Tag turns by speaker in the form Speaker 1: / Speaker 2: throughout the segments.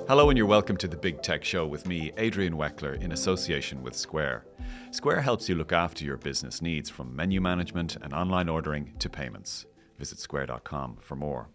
Speaker 1: Hello and you're welcome to the Big Tech Show with me, Adrian Weckler, in association with Square. Square helps you look after your business needs from menu management and online ordering to payments. Visit square.com for more.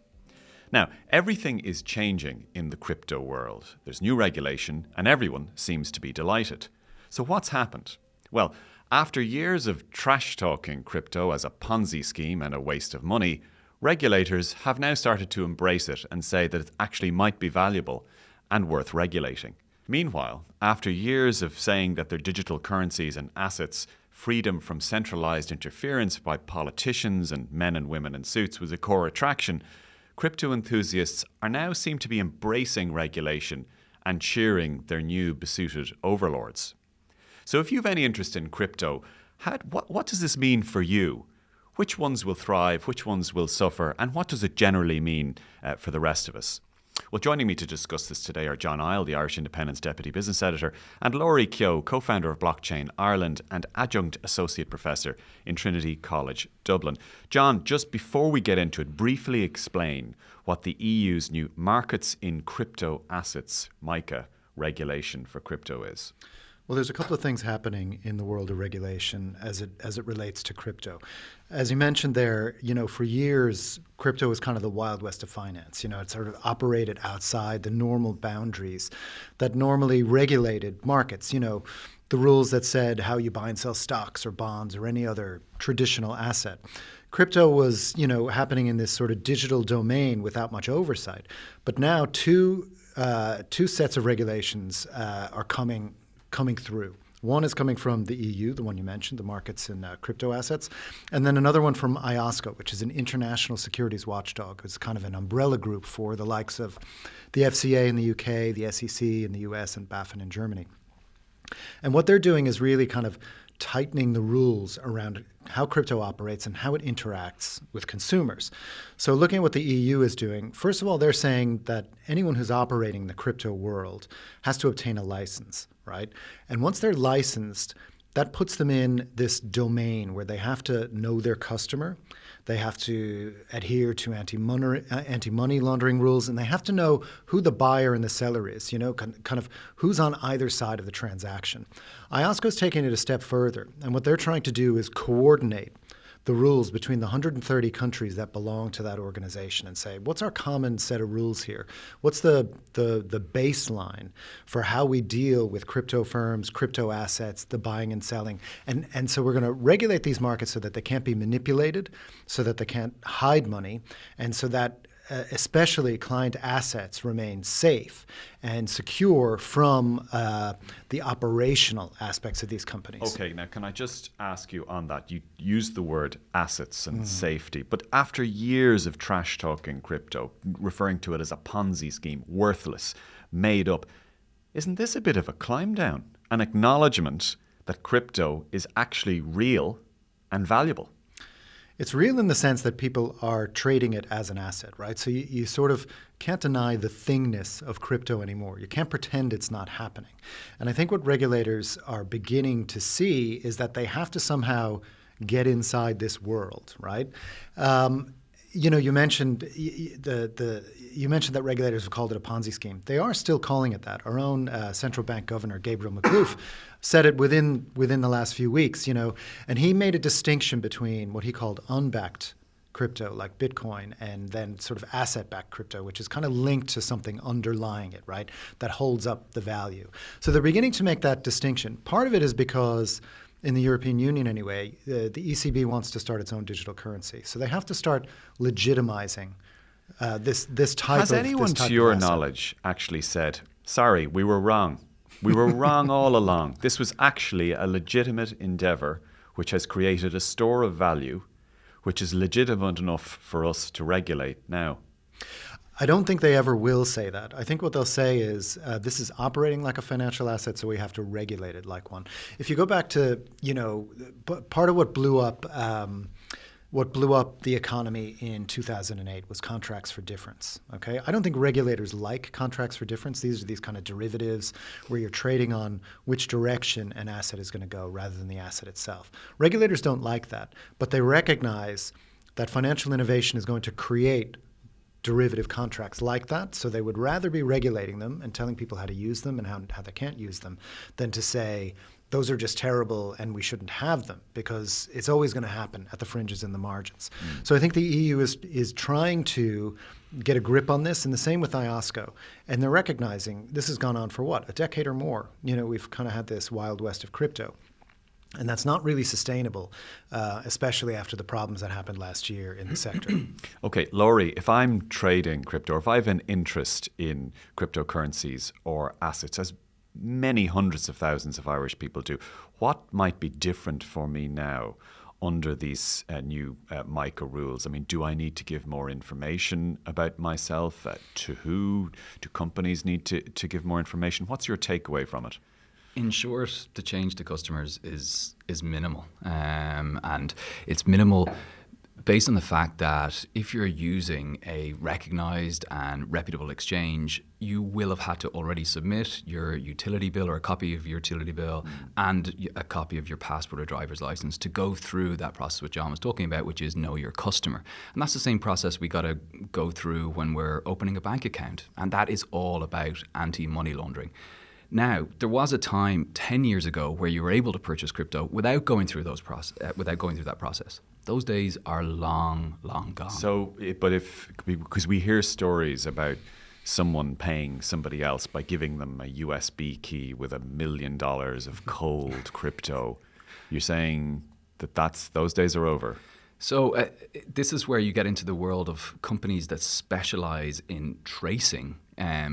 Speaker 1: Now, everything is changing in the crypto world. There's new regulation and everyone seems to be delighted. So what's happened? Well, after years of trash-talking crypto as a Ponzi scheme and a waste of money, regulators have now started to embrace it and say that it actually might be valuable and worth regulating. Meanwhile, after years of saying that their digital currencies and assets freedom from centralized interference by politicians and men and women in suits was a core attraction, crypto enthusiasts are now seem to be embracing regulation and cheering their new besuited overlords. So if you have any interest in crypto, what does this mean for you? Which ones will thrive, which ones will suffer, and what does it generally mean for the rest of us? Well, joining me to discuss this today are John Isle, the Irish Independent's Deputy Business Editor, and Laurie Keogh, co-founder of Blockchain Ireland and Adjunct Associate Professor in Trinity College, Dublin. John, just before we get into it, briefly explain what the EU's new Markets in Crypto Assets, MiCA, regulation for crypto is.
Speaker 2: Well, there's a couple of things happening in the world of regulation as it relates to crypto. As you mentioned there, for years, crypto was kind of the Wild West of finance. It sort of operated outside the normal boundaries that normally regulated markets. The rules that said how you buy and sell stocks or bonds or any other traditional asset. Crypto was, happening in this sort of digital domain without much oversight. But now two sets of regulations are coming through. One is coming from the EU, the one you mentioned, the Markets in Crypto Assets, and then another one from IOSCO, which is an international securities watchdog. It's kind of an umbrella group for the likes of the FCA in the UK, the SEC in the US, and BaFin in Germany. And what they're doing is really kind of tightening the rules around how crypto operates and how it interacts with consumers. So looking at what the EU is doing, first of all, they're saying that anyone who's operating in the crypto world has to obtain a license, right? And once they're licensed, that puts them in this domain where they have to know their customer, they have to adhere to anti-money laundering rules, and they have to know who the buyer and the seller is, kind of who's on either side of the transaction. IOSCO's taking it a step further, and what they're trying to do is coordinate the rules between the 130 countries that belong to that organization and say, what's our common set of rules here? What's the baseline for how we deal with crypto firms, crypto assets, the buying and selling? And so we're going to regulate these markets so that they can't be manipulated, so that they can't hide money, and so that especially client assets remain safe and secure from the operational aspects of these companies.
Speaker 1: Okay, now can I just ask you on that? You used the word assets and safety, but after years of trash talking crypto, referring to it as a Ponzi scheme, worthless, made up, isn't this a bit of a climb down? An acknowledgement that crypto is actually real and valuable?
Speaker 2: It's real in the sense that people are trading it as an asset, right? So you sort of can't deny the thingness of crypto anymore. You can't pretend it's not happening. And I think what regulators are beginning to see is that they have to somehow get inside this world, right? You mentioned that regulators have called it a Ponzi scheme. They are still calling it that. Our own central bank governor, Gabriel Makhlouf, said it within the last few weeks, and he made a distinction between what he called unbacked crypto, like Bitcoin, and then sort of asset-backed crypto, which is kind of linked to something underlying it, right, that holds up the value. So they're beginning to make that distinction. Part of it is because in the European Union anyway, the ECB wants to start its own digital currency. So they have to start legitimizing this type of asset.
Speaker 1: Has anyone, to your knowledge, actually said, sorry, we were wrong. We were wrong all along. This was actually a legitimate endeavor which has created a store of value which is legitimate enough for us to regulate now?
Speaker 2: I don't think they ever will say that. I think what they'll say is this is operating like a financial asset, so we have to regulate it like one. If you go back to, part of what blew up the economy in 2008 was contracts for difference. Okay, I don't think regulators like contracts for difference. These are these kind of derivatives where you're trading on which direction an asset is going to go rather than the asset itself. Regulators don't like that, but they recognize that financial innovation is going to create derivative contracts like that. So they would rather be regulating them and telling people how to use them and how they can't use them than to say, those are just terrible and we shouldn't have them, because it's always going to happen at the fringes and the margins. So I think the EU is trying to get a grip on this, and the same with IOSCO. And they're recognizing this has gone on for what, a decade or more. We've kind of had this wild west of crypto. And that's not really sustainable, especially after the problems that happened last year in the sector.
Speaker 1: Okay, Laurie, if I'm trading crypto, or if I have an interest in cryptocurrencies or assets, as many hundreds of thousands of Irish people do, what might be different for me now under these new MiCA rules? I mean, do I need to give more information about myself? To who? Do companies need to give more information? What's your takeaway from it?
Speaker 3: In short, the change to customers is minimal, and it's minimal based on the fact that if you're using a recognised and reputable exchange, you will have had to already submit your utility bill or a copy of your utility bill and a copy of your passport or driver's licence to go through that process which John was talking about, which is know your customer. And that's the same process we got to go through when we're opening a bank account, and that is all about anti-money laundering. Now, there was a time 10 years ago where you were able to purchase crypto without going through that process. Those days are long, long gone.
Speaker 1: So, because we hear stories about someone paying somebody else by giving them a USB key with $1 million of cold crypto, you're saying that those days are over?
Speaker 3: So this is where you get into the world of companies that specialize in tracing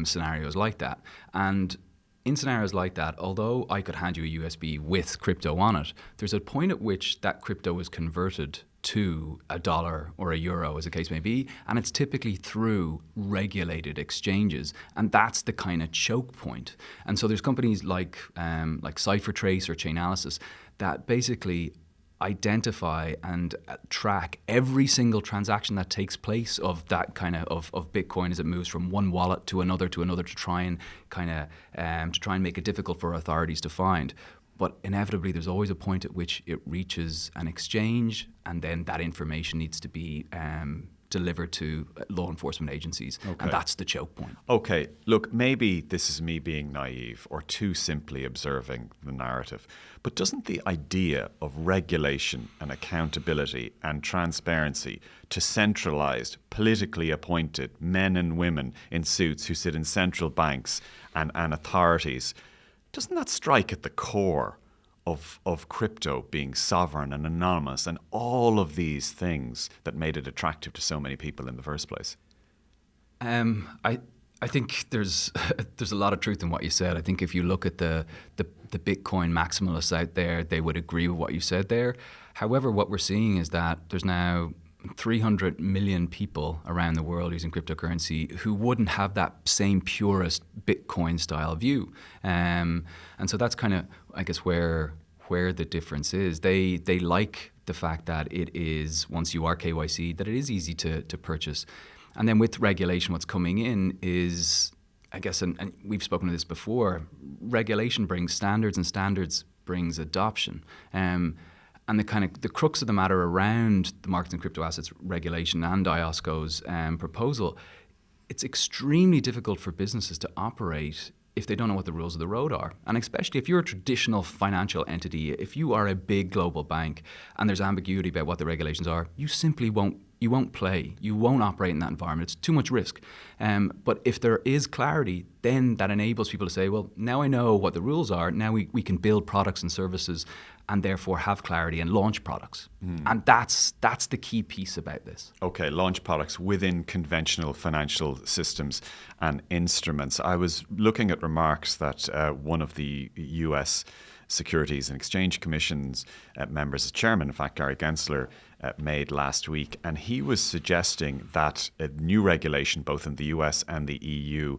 Speaker 3: scenarios like that. And in scenarios like that, although I could hand you a USB with crypto on it, there's a point at which that crypto is converted to $1 or €1, as the case may be, and it's typically through regulated exchanges, and that's the kind of choke point. And so there's companies like CipherTrace or Chainalysis that basically identify and track every single transaction that takes place of that kind of Bitcoin as it moves from one wallet to another to try and make it difficult for authorities to find. But inevitably, there's always a point at which it reaches an exchange, and then that information needs to be delivered to law enforcement agencies, and that's the choke point.
Speaker 1: Okay, look, maybe this is me being naive or too simply observing the narrative, but doesn't the idea of regulation and accountability and transparency to centralized, politically appointed men and women in suits who sit in central banks and authorities, doesn't that strike at the core of crypto being sovereign and anonymous and all of these things that made it attractive to so many people in the first place?
Speaker 3: I think there's a lot of truth in what you said. I think if you look at the Bitcoin maximalists out there, they would agree with what you said there. However, what we're seeing is that there's now 300 million people around the world using cryptocurrency who wouldn't have that same purist Bitcoin style view. And so that's kind of, I guess, where the difference is. They like the fact that it is, once you are KYC, that it is easy to purchase. And then with regulation, what's coming in is, I guess, and we've spoken to this before, regulation brings standards and standards brings adoption. And the crux of the matter around the markets and crypto assets regulation and IOSCO's proposal, it's extremely difficult for businesses to operate if they don't know what the rules of the road are. And especially if you're a traditional financial entity, if you are a big global bank and there's ambiguity about what the regulations are, you simply won't play. You won't operate in that environment. It's too much risk. But if there is clarity, then that enables people to say, well, now I know what the rules are. Now we can build products and services and therefore have clarity and launch products. And that's the key piece about this.
Speaker 1: Okay, launch products within conventional financial systems and instruments. I was looking at remarks that one of the US Securities and Exchange Commission's members, the chairman, in fact, Gary Gensler, made last week, and he was suggesting that a new regulation, both in the US and the EU,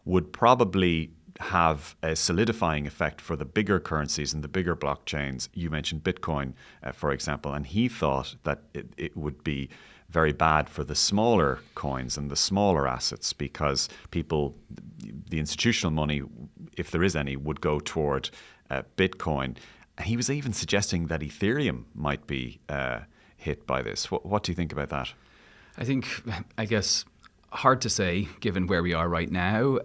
Speaker 1: would probably have a solidifying effect for the bigger currencies and the bigger blockchains. You mentioned Bitcoin, for example, and he thought that it would be very bad for the smaller coins and the smaller assets because people, the institutional money, if there is any, would go toward Bitcoin. He was even suggesting that Ethereum might be hit by this. What do you think about that?
Speaker 3: I guess Hard to say, given where we are right now.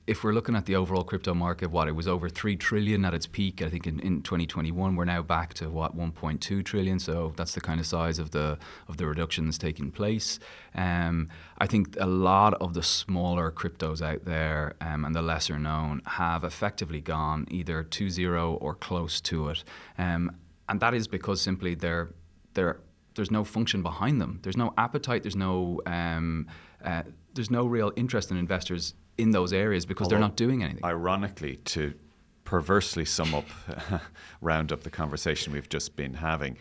Speaker 3: If we're looking at the overall crypto market, it was over 3 trillion at its peak. I think in 2021, we're now back to 1.2 trillion. So that's the kind of size of the reductions taking place. I think a lot of the smaller cryptos out there and the lesser known have effectively gone either to zero or close to it. And that is because simply there's no function behind them. There's no appetite. There's no real interest in investors in those areas because they're not doing anything.
Speaker 1: Ironically, to perversely round up the conversation we've just been having,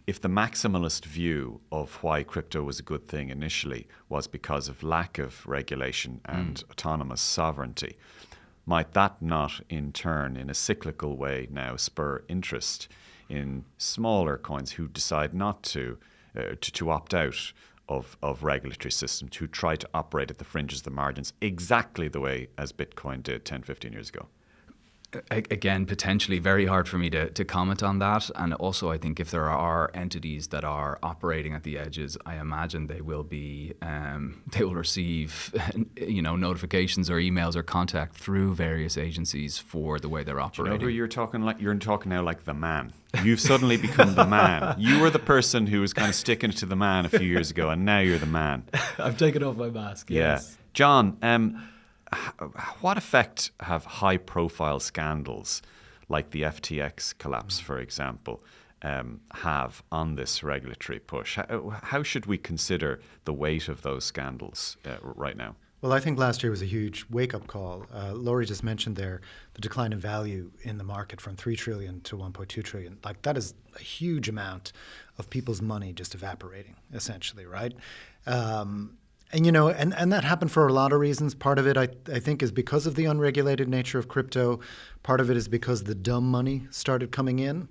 Speaker 1: if the maximalist view of why crypto was a good thing initially was because of lack of regulation and autonomous sovereignty, might that not in turn, in a cyclical way now, spur interest in smaller coins who decide not to opt out of regulatory systems, who try to operate at the fringes, the margins, exactly the way as Bitcoin did 10, 15 years ago?
Speaker 3: Again, potentially very hard for me to comment on that. And also, I think if there are entities that are operating at the edges, I imagine they will receive notifications or emails or contact through various agencies for the way they're operating.
Speaker 1: Do you know who you're talking like? You're talking now like the man. You've suddenly become the man. You were the person who was kind of sticking it to the man a few years ago, and now you're the man.
Speaker 3: I've taken off my mask. Yes.
Speaker 1: Yeah, John. What effect have high-profile scandals like the FTX collapse, for example, have on this regulatory push? How should we consider the weight of those scandals right now?
Speaker 2: Well, I think last year was a huge wake-up call. Laurie just mentioned there the decline in value in the market from 3 trillion to 1.2 trillion. Like, that is a huge amount of people's money just evaporating, essentially, right? And that happened for a lot of reasons. Part of it, I think, is because of the unregulated nature of crypto. Part of it is because the dumb money started coming in,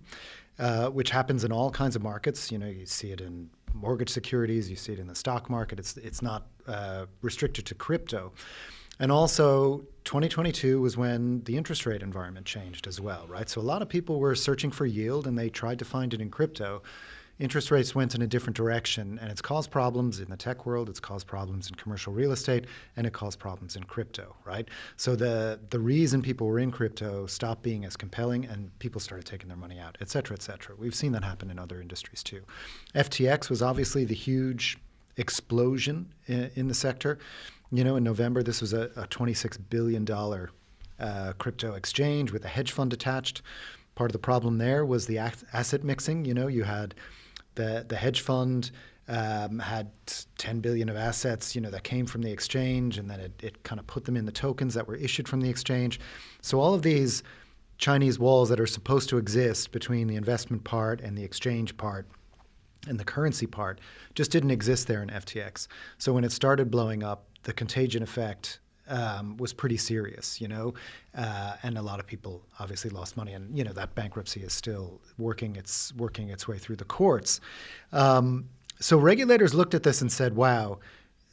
Speaker 2: which happens in all kinds of markets. You see it in mortgage securities, you see it in the stock market. It's not restricted to crypto. And also, 2022 was when the interest rate environment changed as well, right? So a lot of people were searching for yield, and they tried to find it in crypto. Interest rates went in a different direction, and it's caused problems in the tech world, it's caused problems in commercial real estate, and it caused problems in crypto, right? So the reason people were in crypto stopped being as compelling, and people started taking their money out, et cetera, et cetera. We've seen that happen in other industries too. FTX was obviously the huge explosion in the sector. In November, this was a $26 billion crypto exchange with a hedge fund attached. Part of the problem there was the asset mixing. You had the hedge fund had 10 billion of assets, that came from the exchange, and then it kind of put them in the tokens that were issued from the exchange. So all of these Chinese walls that are supposed to exist between the investment part and the exchange part and the currency part just didn't exist there in FTX. So when it started blowing up, the contagion effect was pretty serious, and a lot of people obviously lost money, and that bankruptcy is still working its way through the courts. So regulators looked at this and said, "Wow,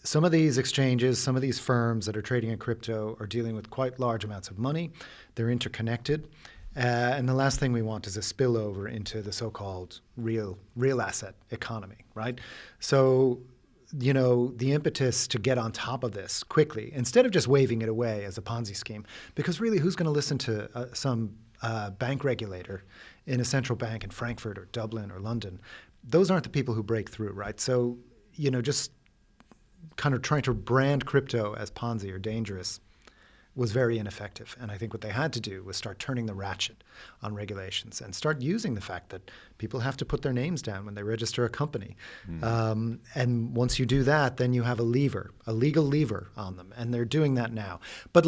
Speaker 2: some of these exchanges, some of these firms that are trading in crypto are dealing with quite large amounts of money. They're interconnected, and the last thing we want is a spillover into the so-called real asset economy, right?" So the impetus to get on top of this quickly, instead of just waving it away as a Ponzi scheme, because really, who's going to listen to some bank regulator in a central bank in Frankfurt or Dublin or London? Those aren't the people who break through, right? So, just kind of trying to brand crypto as Ponzi or dangerous was very ineffective. And I think what they had to do was start turning the ratchet on regulations and start using the fact that people have to put their names down when they register a company. And once you do that, then you have a legal lever on them. And they're doing that now. But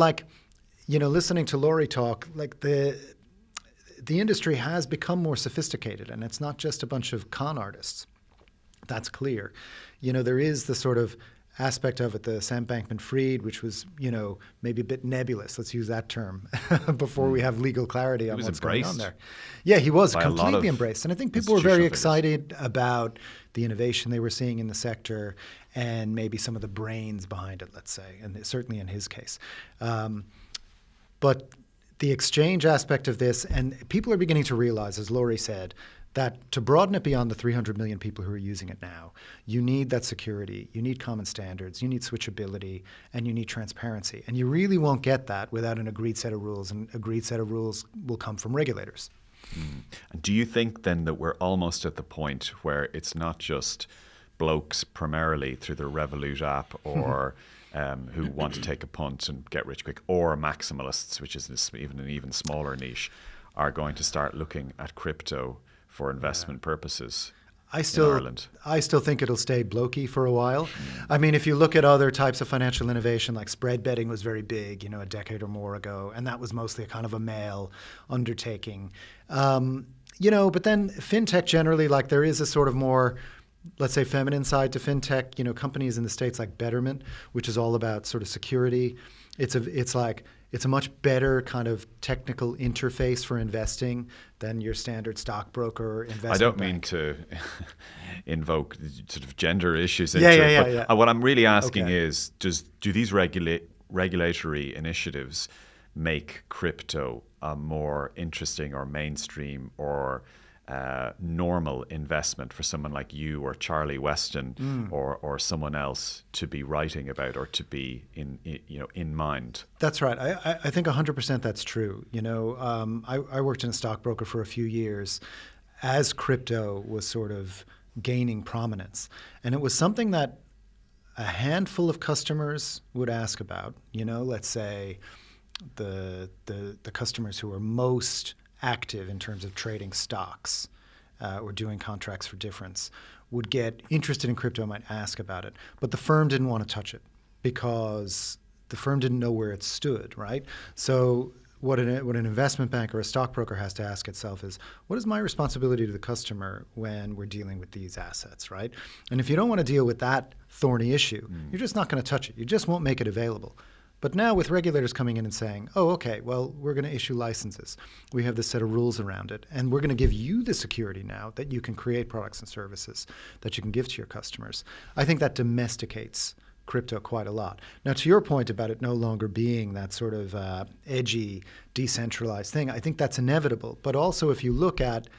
Speaker 2: listening to Laurie talk, the industry has become more sophisticated, and it's not just a bunch of con artists. That's clear. There is the sort of aspect of it, the Sam Bankman-Fried, which was, maybe a bit nebulous, let's use that term, before we have legal clarity on what's going on there. Yeah, he was completely embraced. And I think people were very excited about the innovation they were seeing in the sector and maybe some of the brains behind it, let's say, and certainly in his case. But the exchange aspect of this, and people are beginning to realize, as Laurie said, that to broaden it beyond the 300 million people who are using it now, you need that security, you need common standards, you need switchability, and you need transparency. And you really won't get that without an agreed set of rules, and agreed set of rules will come from regulators.
Speaker 1: And do you think then that we're almost at the point where it's not just blokes primarily through the Revolut app or who want to take a punt and get rich quick, or maximalists, which is even an even smaller niche, are going to start looking at crypto for investment purposes in Ireland?
Speaker 2: I still think it'll stay blokey for a while. I mean, if you look at other types of financial innovation, like spread betting was very big, a decade or more ago, and that was mostly a kind of a male undertaking. But then fintech generally, like there is a sort of more, let's say, feminine side to fintech. Companies in the States like Betterment, which is all about sort of security. It's a much better kind of technical interface for investing than your standard stockbroker investment
Speaker 1: I don't
Speaker 2: bank.
Speaker 1: mean to invoke sort of gender issues into it, but what I'm really asking is, do these regulatory initiatives make crypto a more interesting or mainstream or normal investment for someone like you or Charlie Weston or someone else to be writing about or to be in mind?
Speaker 2: That's right. I think 100% that's true. I worked in a stockbroker for a few years as crypto was sort of gaining prominence, and it was something that a handful of customers would ask about. Let's say the customers who are most active in terms of trading stocks or doing contracts for difference would get interested in crypto, might ask about it. But the firm didn't want to touch it because the firm didn't know where it stood, right? So what an investment bank or a stockbroker has to ask itself is, what is my responsibility to the customer when we're dealing with these assets, right? And if you don't want to deal with that thorny issue, you're just not going to touch it. You just won't make it available. But now with regulators coming in and saying, oh, okay, well, we're going to issue licenses. We have this set of rules around it. And we're going to give you the security now that you can create products and services that you can give to your customers. I think that domesticates crypto quite a lot. Now, to your point about it no longer being that sort of edgy, decentralized thing, I think that's inevitable. But also, if you look at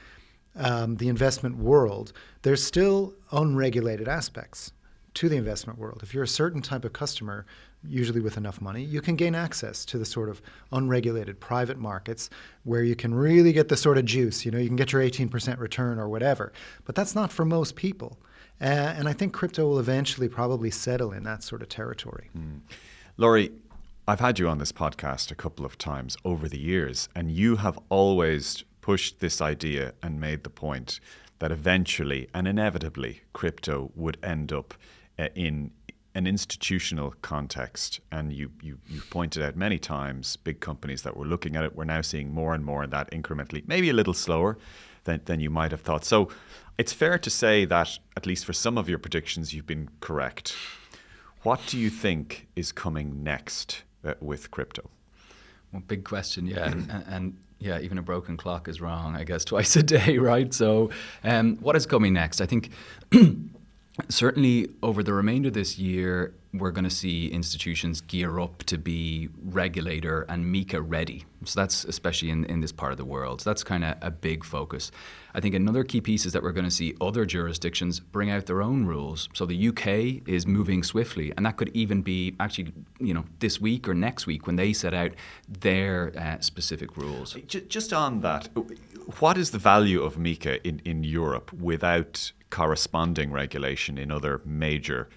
Speaker 2: the investment world, there's still unregulated aspects to the investment world. If you're a certain type of customer, usually with enough money, you can gain access to the sort of unregulated private markets where you can really get the sort of juice. You can get your 18% return or whatever. But that's not for most people. And I think crypto will eventually probably settle in that sort of territory.
Speaker 1: Laurie, I've had you on this podcast a couple of times over the years, and you have always pushed this idea and made the point that eventually and inevitably crypto would end up in an institutional context. And you've pointed out many times big companies that were looking at it. We're now seeing more and more of that incrementally, maybe a little slower than you might have thought. So it's fair to say that, at least for some of your predictions, you've been correct. What do you think is coming next with crypto?
Speaker 3: Well, big question, yeah. And yeah, even a broken clock is wrong, I guess, twice a day, right? So what is coming next? I think certainly over the remainder of this year, we're going to see institutions gear up to be regulator and MiCA ready. So that's especially in this part of the world. So that's kind of a big focus. I think another key piece is that we're going to see other jurisdictions bring out their own rules. So the UK is moving swiftly, and that could even be actually, this week or next week when they set out their specific rules.
Speaker 1: Just on that, what is the value of MiCA in Europe without corresponding regulation in other major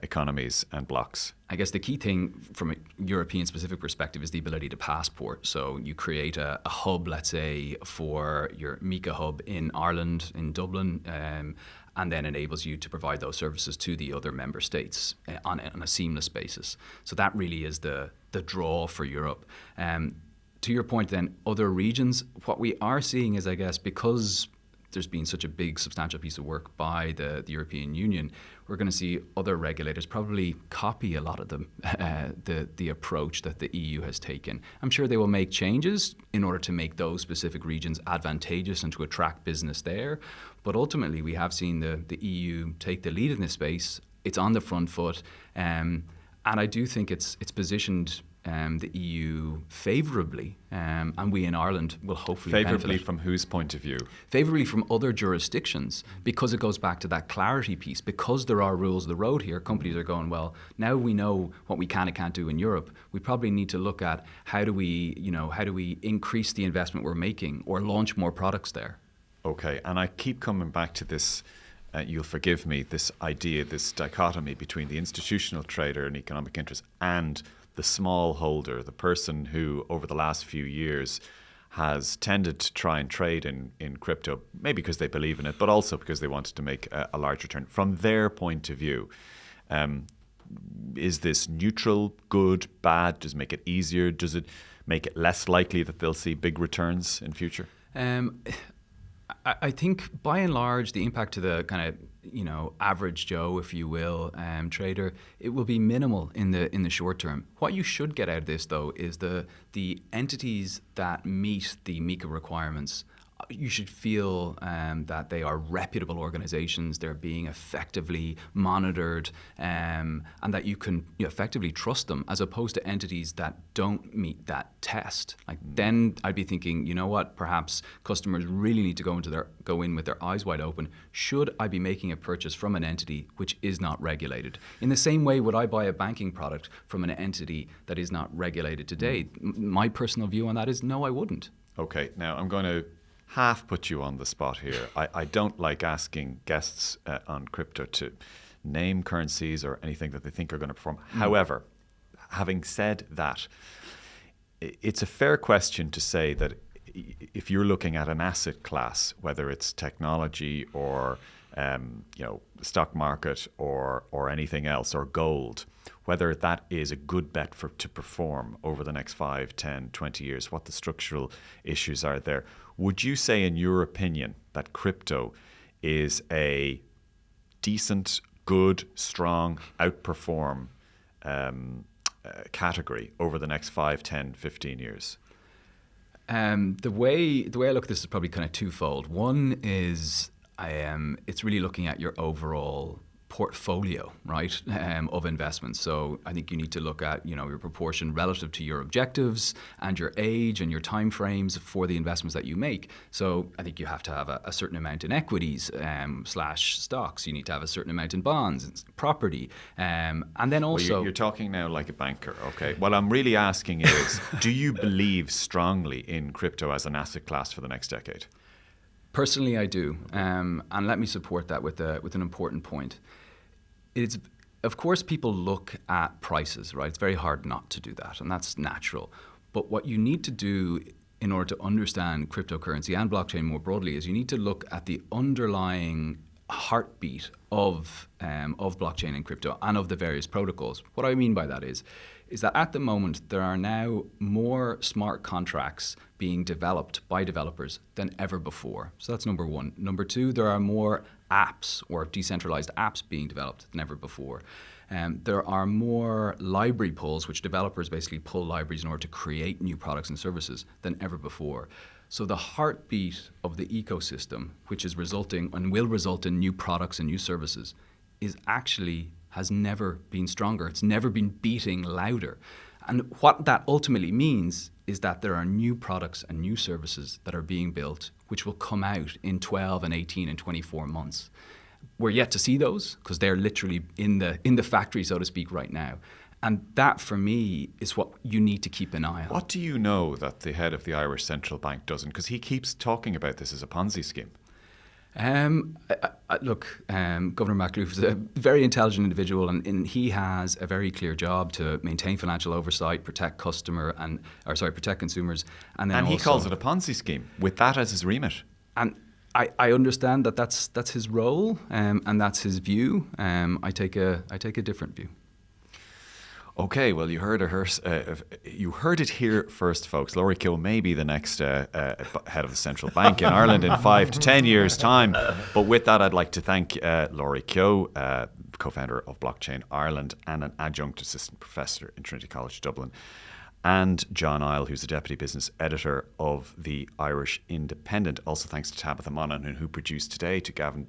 Speaker 1: economies and blocks?
Speaker 3: I guess the key thing from a European specific perspective is the ability to passport. So you create a hub, let's say, for your MiCA hub in Ireland, in Dublin, and then enables you to provide those services to the other member states on a seamless basis. So that really is the draw for Europe. To your point then, other regions, what we are seeing is, I guess, because there's been such a big, substantial piece of work by the European Union, we're going to see other regulators probably copy a lot of them, the approach that the EU has taken. I'm sure they will make changes in order to make those specific regions advantageous and to attract business there. But ultimately, we have seen the EU take the lead in this space. It's on the front foot. And I do think it's positioned the EU favourably, and we in Ireland will hopefully
Speaker 1: Favourably
Speaker 3: benefit.
Speaker 1: from whose point of view?
Speaker 3: Favourably from other jurisdictions, because it goes back to that clarity piece. Because there are rules of the road here, companies are going, well, now we know what we can and can't do in Europe. We probably need to look at how do we increase the investment we're making or launch more products there.
Speaker 1: Okay, and I keep coming back to this, you'll forgive me, this idea, this dichotomy between the institutional trader and economic interest and the small holder, the person who over the last few years has tended to try and trade in crypto, maybe because they believe in it, but also because they wanted to make a large return. From their point of view, is this neutral, good, bad? Does it make it easier? Does it make it less likely that they'll see big returns in future?
Speaker 3: I think by and large, the impact to the kind of average Joe, if you will, trader, it will be minimal in the short term. What you should get out of this, though, is the entities that meet the MiCA requirements. You should feel that they are reputable organizations, they're being effectively monitored, and that you can effectively trust them, as opposed to entities that don't meet that test. Then I'd be thinking, you know what, perhaps customers really need to go in with their eyes wide open. Should I be making a purchase from an entity which is not regulated? In the same way, would I buy a banking product from an entity that is not regulated today? My personal view on that is no, I wouldn't.
Speaker 1: Okay, now I'm going to half put you on the spot here. I don't like asking guests on crypto to name currencies or anything that they think are going to perform. However, having said that, it's a fair question to say that if you're looking at an asset class, whether it's technology or the stock market or anything else, or gold, whether that is a good bet to perform over the next 5, 10, 20 years, what the structural issues are there. Would you say, in your opinion, that crypto is a decent, good, strong, outperform category over the next 5, 10, 15 years?
Speaker 3: The way I look at this is probably kind of twofold. One is it's really looking at your overall portfolio, right, of investments. So I think you need to look at your proportion relative to your objectives and your age and your time frames for the investments that you make. So I think you have to have a certain amount in equities / stocks. You need to have a certain amount in bonds, property, and then also...
Speaker 1: Well, you're talking now like a banker, okay? What I'm really asking is, do you believe strongly in crypto as an asset class for the next decade?
Speaker 3: Personally, I do, and let me support that with an important point. It's, of course, people look at prices, right? It's very hard not to do that, and that's natural. But what you need to do in order to understand cryptocurrency and blockchain more broadly is you need to look at the underlying heartbeat of blockchain and crypto and of the various protocols. What I mean by that is that at the moment there are now more smart contracts being developed by developers than ever before. So that's number one. Number two, there are more apps or decentralized apps being developed than ever before. There are more library pulls, which developers basically pull libraries in order to create new products and services than ever before. So the heartbeat of the ecosystem, which is resulting and will result in new products and new services, has never been stronger. It's never been beating louder. And what that ultimately means is that there are new products and new services that are being built, which will come out in 12 and 18 and 24 months. We're yet to see those because they're literally in the factory, so to speak, right now. And that, for me, is what you need to keep an eye on.
Speaker 1: What do you know that the head of the Irish Central Bank doesn't? Because he keeps talking about this as a Ponzi scheme.
Speaker 3: Look, Governor McAuliffe is a very intelligent individual, and he has a very clear job to maintain financial oversight, protect consumers, and then
Speaker 1: he calls it a Ponzi scheme with that as his remit.
Speaker 3: And I understand that's his role, and that's his view. I take a different view.
Speaker 1: Okay, well, you heard it here first, folks. Laurie Keogh may be the next head of the central bank in Ireland in 5 to 10 years' time. But with that, I'd like to thank Laurie Keogh, co-founder of Blockchain Ireland and an adjunct assistant professor in Trinity College Dublin, and John Isle, who's the deputy business editor of the Irish Independent. Also thanks to Tabitha Monaghan, who produced today, to Gavin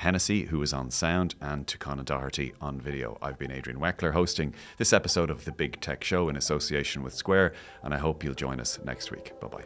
Speaker 1: Hennessy, who is on sound, and to Conan Doherty on video. I've been Adrian Weckler, hosting this episode of The Big Tech Show in association with Square, and I hope you'll join us next week. Bye-bye.